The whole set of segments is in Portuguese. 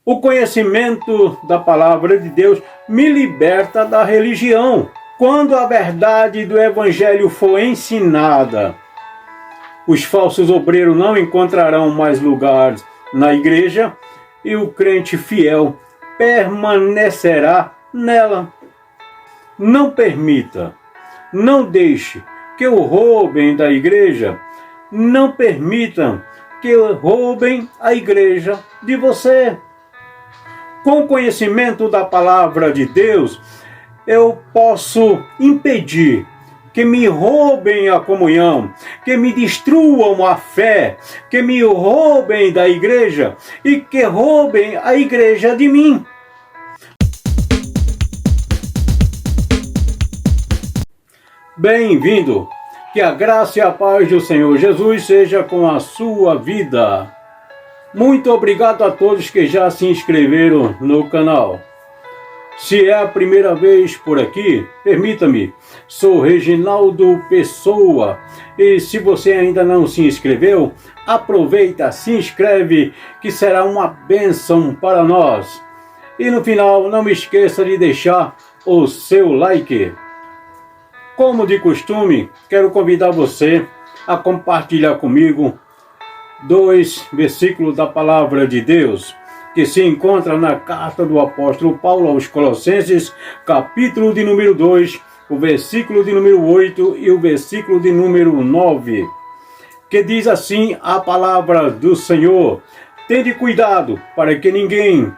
O conhecimento da palavra de Deus me liberta da religião. Quando a verdade do Evangelho for ensinada, os falsos obreiros não encontrarão mais lugares na igreja e o crente fiel permanecerá nela. Não permita, não deixe que o roubem da igreja. Não permitam que roubem a igreja de você. Com o conhecimento da palavra de Deus, eu posso impedir que me roubem a comunhão, que me destruam a fé, que me roubem da igreja e que roubem a igreja de mim. Bem-vindo! Que a graça e a paz do Senhor Jesus seja com a sua vida. Muito obrigado a todos que já se inscreveram no canal. Se é a primeira vez por aqui, permita-me, sou Reginaldo Pessoa. E se você ainda não se inscreveu, aproveita, se inscreve, que será uma bênção para nós. E no final, não me esqueça de deixar o seu like. Como de costume, quero convidar você a compartilhar comigo 2 versículos da palavra de Deus, que se encontra na carta do apóstolo Paulo aos Colossenses, capítulo de número 2, o versículo de número 8 e o versículo de número 9, que diz assim a palavra do Senhor: tende cuidado para que ninguém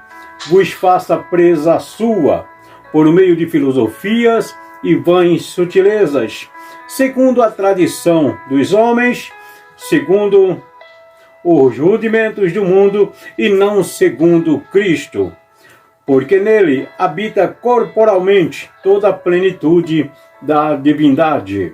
vos faça presa sua, por meio de filosofias e vãs sutilezas, segundo a tradição dos homens, segundo os rudimentos do mundo e não segundo Cristo, porque nele habita corporalmente toda a plenitude da divindade.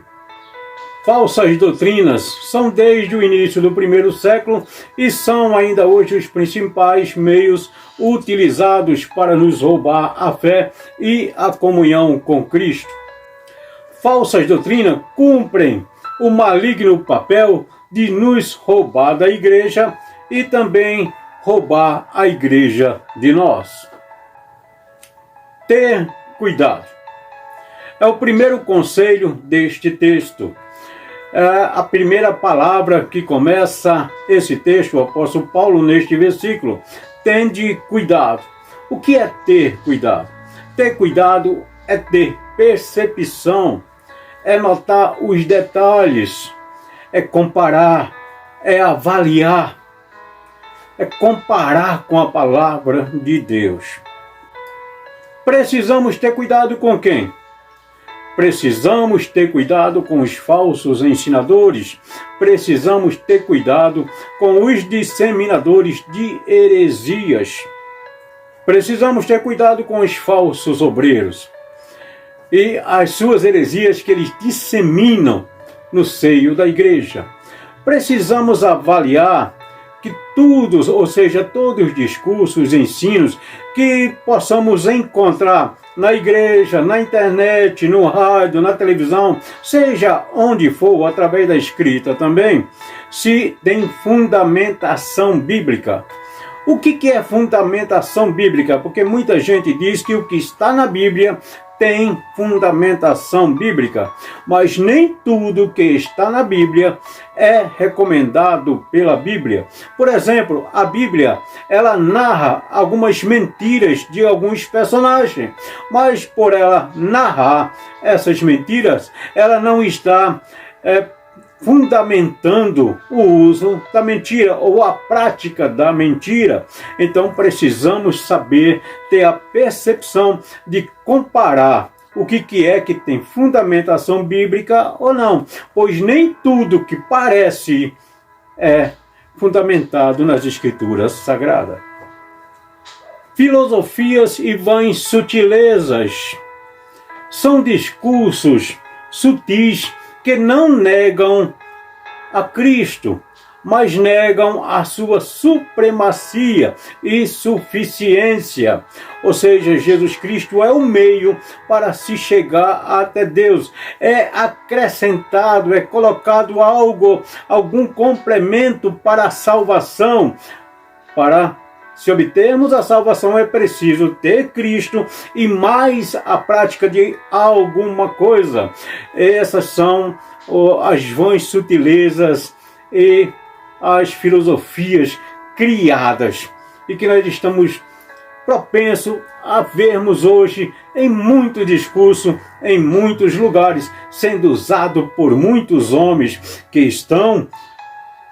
Falsas doutrinas são desde o início do primeiro século e são ainda hoje os principais meios utilizados para nos roubar a fé e a comunhão com Cristo. Falsas doutrinas cumprem o maligno papel de nos roubar da igreja e também roubar a igreja de nós. Ter cuidado. É o primeiro conselho deste texto. A primeira palavra que começa esse texto, o apóstolo Paulo, neste versículo: tende cuidado. O que é ter cuidado? Ter cuidado é ter percepção, é notar os detalhes, é comparar, é avaliar, é comparar com a palavra de Deus. Precisamos ter cuidado com quem? Precisamos ter cuidado com os falsos ensinadores. Precisamos ter cuidado com os disseminadores de heresias. Precisamos ter cuidado com os falsos obreiros e as suas heresias que eles disseminam no seio da igreja. Precisamos avaliar que tudo, ou seja, todos os discursos, ensinos que possamos encontrar na igreja, na internet, no rádio, na televisão, seja onde for, através da escrita também, se tem fundamentação bíblica. O que é fundamentação bíblica? Porque muita gente diz que o que está na Bíblia tem fundamentação bíblica, mas nem tudo que está na Bíblia é recomendado pela Bíblia. Por exemplo, a Bíblia, ela narra algumas mentiras de alguns personagens, mas por ela narrar essas mentiras, ela não está fundamentando o uso da mentira ou a prática da mentira. Então precisamos saber, ter a percepção de comparar o que é que tem fundamentação bíblica ou não, pois nem tudo que parece é fundamentado nas Escrituras Sagradas. Filosofias e vãs sutilezas são discursos sutis que não negam a Cristo, mas negam a sua supremacia e suficiência. Ou seja, Jesus Cristo é o meio para se chegar até Deus. É acrescentado, é colocado algo, algum complemento para a salvação, para Se obtermos a salvação, é preciso ter Cristo e mais a prática de alguma coisa. Essas são as vãs sutilezas e as filosofias criadas e que nós estamos propensos a vermos hoje em muito discurso, em muitos lugares, sendo usado por muitos homens que estão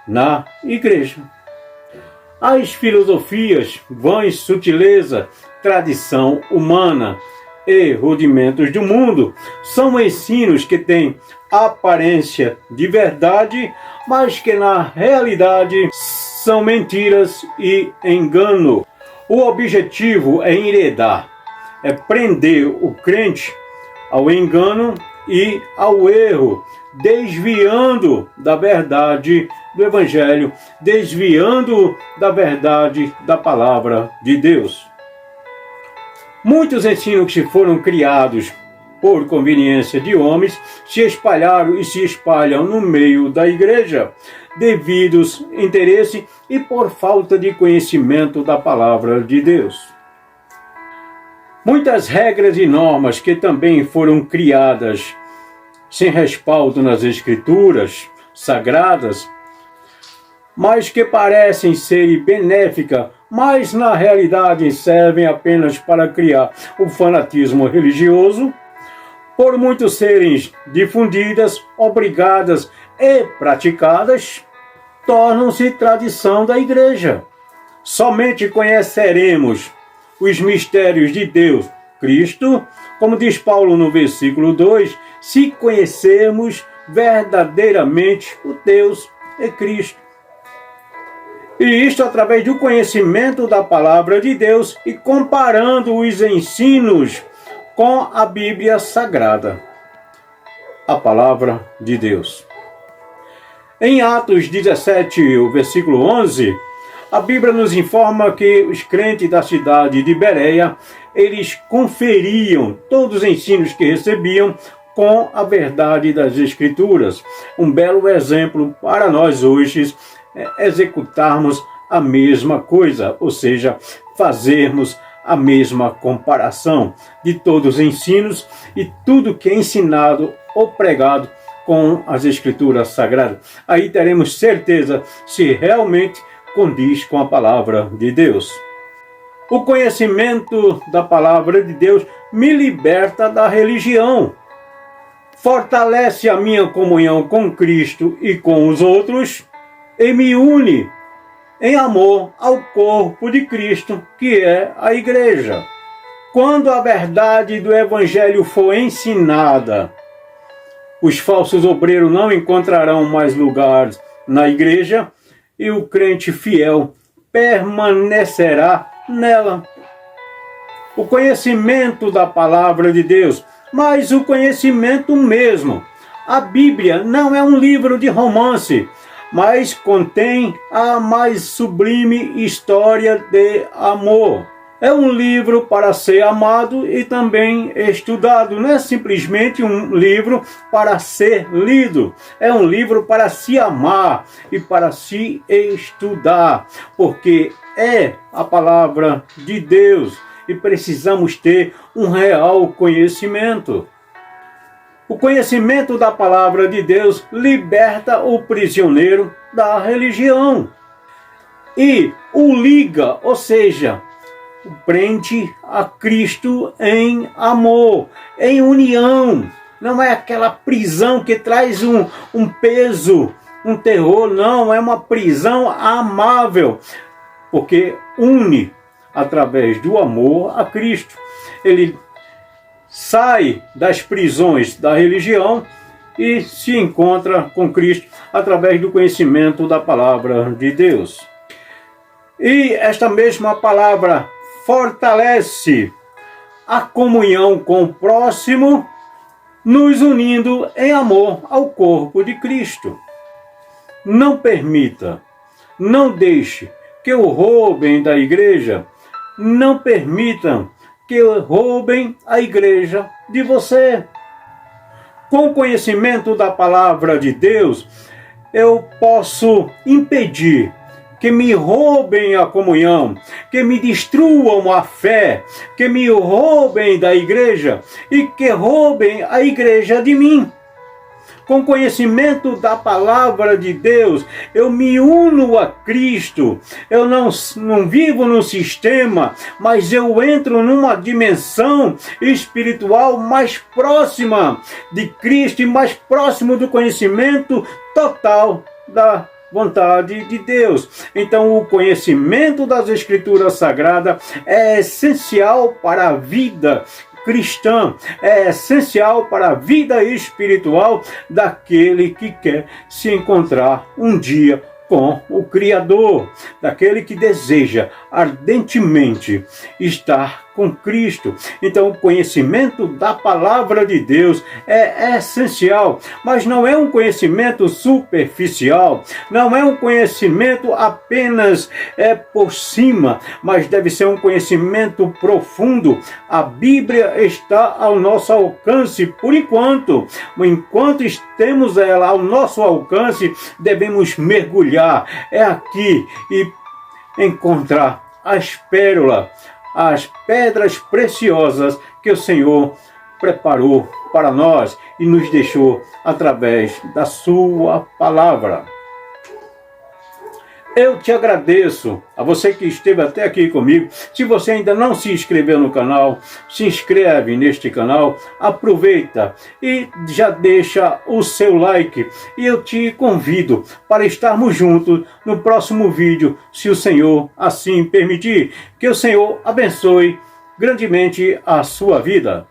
na igreja. As filosofias, vãs sutileza, tradição humana e rudimentos do mundo são ensinos que têm aparência de verdade, mas que na realidade são mentiras e engano. O objetivo é enredar, é prender o crente ao engano e ao erro, desviando da verdade do Evangelho, desviando da verdade da palavra de Deus. Muitos ensinos que foram criados por conveniência de homens se espalharam e se espalham no meio da igreja, devidos interesse e por falta de conhecimento da palavra de Deus. Muitas regras e normas que também foram criadas sem respaldo nas escrituras sagradas, mas que parecem ser benéficas, mas na realidade servem apenas para criar o fanatismo religioso, por muitos serem difundidas, obrigadas e praticadas, tornam-se tradição da igreja. Somente conheceremos os mistérios de Deus, Cristo, como diz Paulo no versículo 2, se conhecermos verdadeiramente o Deus e Cristo. E isto através do conhecimento da palavra de Deus e comparando os ensinos com a Bíblia Sagrada, a palavra de Deus. Em Atos 17, o versículo 11, a Bíblia nos informa que os crentes da cidade de Bereia, eles conferiam todos os ensinos que recebiam com a verdade das Escrituras. Um belo exemplo para nós hoje executarmos a mesma coisa, ou seja, fazermos a mesma comparação de todos os ensinos e tudo que é ensinado ou pregado com as Escrituras Sagradas. Aí teremos certeza se realmente condiz com a palavra de Deus. O conhecimento da palavra de Deus me liberta da religião, fortalece a minha comunhão com Cristo e com os outros e me une em amor ao corpo de Cristo, que é a igreja. Quando a verdade do Evangelho for ensinada, os falsos obreiros não encontrarão mais lugares na igreja e o crente fiel permanecerá nela. O conhecimento da palavra de Deus, mas o conhecimento mesmo. A Bíblia não é um livro de romance, mas contém a mais sublime história de amor. É um livro para ser amado e também estudado. Não é simplesmente um livro para ser lido. É um livro para se amar e para se estudar, porque é a palavra de Deus e precisamos ter um real conhecimento. O conhecimento da palavra de Deus liberta o prisioneiro da religião e o liga, ou seja, o prende a Cristo em amor, em união. Não é aquela prisão que traz um peso, um terror, não, é uma prisão amável, porque une através do amor a Cristo. Ele sai das prisões da religião e se encontra com Cristo através do conhecimento da palavra de Deus. E esta mesma palavra fortalece a comunhão com o próximo, nos unindo em amor ao corpo de Cristo. Não permita, não deixe que o roubem da igreja, não permitam que roubem a igreja de você. Com o conhecimento da palavra de Deus, eu posso impedir que me roubem a comunhão, que me destruam a fé, que me roubem da igreja e que roubem a igreja de mim. Com conhecimento da palavra de Deus, eu me uno a Cristo. Eu não vivo num sistema, mas eu entro numa dimensão espiritual mais próxima de Cristo e mais próximo do conhecimento total da vontade de Deus. Então, o conhecimento das Escrituras Sagradas é essencial para a vida cristã, é essencial para a vida espiritual daquele que quer se encontrar um dia com o Criador, daquele que deseja ardentemente estar com Cristo. Então, o conhecimento da palavra de Deus é essencial, mas não é um conhecimento superficial, não é um conhecimento apenas por cima, mas deve ser um conhecimento profundo. A Bíblia está ao nosso alcance por enquanto. Enquanto temos ela ao nosso alcance, devemos mergulhar aqui e encontrar as pérolas, as pedras preciosas que o Senhor preparou para nós e nos deixou através da sua palavra. Eu te agradeço, a você que esteve até aqui comigo. Se você ainda não se inscreveu no canal, se inscreve neste canal, aproveita e já deixa o seu like. E eu te convido para estarmos juntos no próximo vídeo, se o Senhor assim permitir. Que o Senhor abençoe grandemente a sua vida.